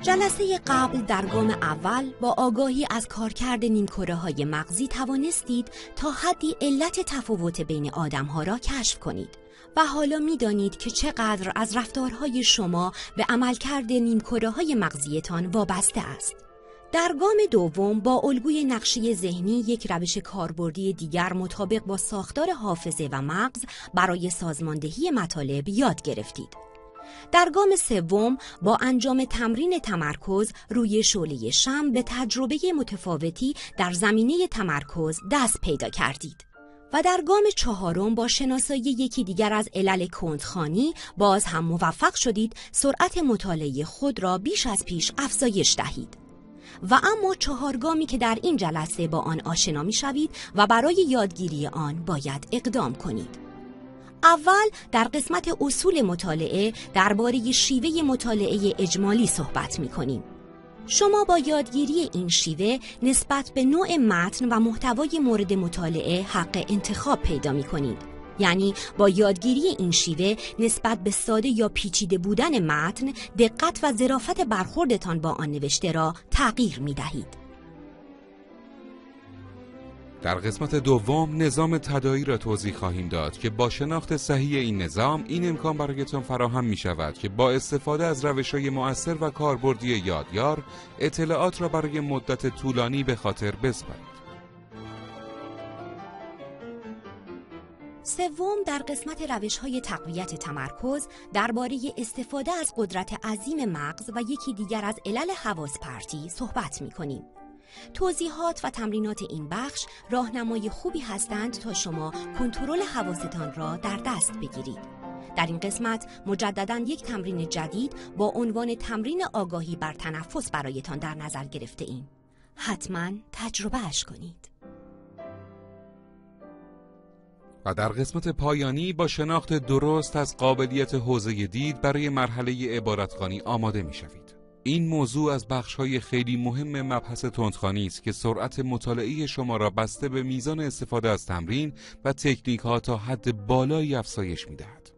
جلسه قبل در گام اول با آگاهی از کارکرد نیمکره‌های مغزی توانستید تا حدی علت تفاوت بین آدم‌ها را کشف کنید و حالا می‌دانید که چقدر از رفتارهای شما به عملکرد نیمکره‌های مغزیتان وابسته است. در گام دوم با الگوی نقشه ذهنی یک روش کاربردی دیگر مطابق با ساختار حافظه و مغز برای سازماندهی مطالب یاد گرفتید. در گام سوم با انجام تمرین تمرکز روی شعله شمع به تجربه متفاوتی در زمینه تمرکز دست پیدا کردید. و در گام چهارم با شناسایی یکی دیگر از علل کندخوانی باز هم موفق شدید سرعت مطالعه خود را بیش از پیش افزایش دهید. و اما 4 گامی که در این جلسه با آن آشنا می شوید و برای یادگیری آن باید اقدام کنید. اول در قسمت اصول مطالعه درباره شیوه مطالعه اجمالی صحبت می کنیم. شما با یادگیری این شیوه نسبت به نوع متن و محتوای مورد مطالعه حق انتخاب پیدا می کنید. یعنی با یادگیری این شیوه نسبت به ساده یا پیچیده بودن متن دقت و ظرافت برخوردتان با آن نوشته را تغییر می دهید. در قسمت دوم نظام تداعی را توضیح خواهیم داد که با شناخت صحیح این نظام این امکان برایتان فراهم می شود که با استفاده از روش‌های مؤثر و کاربردی یادیار اطلاعات را برای مدت طولانی به خاطر بسپارید. سوم در قسمت روش‌های تقویت تمرکز درباره استفاده از قدرت عظیم مغز و یکی دیگر از علل حواس پرتی صحبت می‌کنیم. توضیحات و تمرینات این بخش راهنمای خوبی هستند تا شما کنترل حواستان را در دست بگیرید. در این قسمت مجدداً یک تمرین جدید با عنوان تمرین آگاهی بر تنفس برایتان در نظر گرفته ایم. حتماً تجربه‌اش کنید. و در قسمت پایانی با شناخت درست از قابلیت حوزه دید برای مرحله عبارتخوانی آماده می شوید. این موضوع از بخش‌های خیلی مهم مبحث تندخوانی است که سرعت مطالعه شما را بسته به میزان استفاده از تمرین و تکنیک‌ها تا حد بالایی افزایش می‌دهد.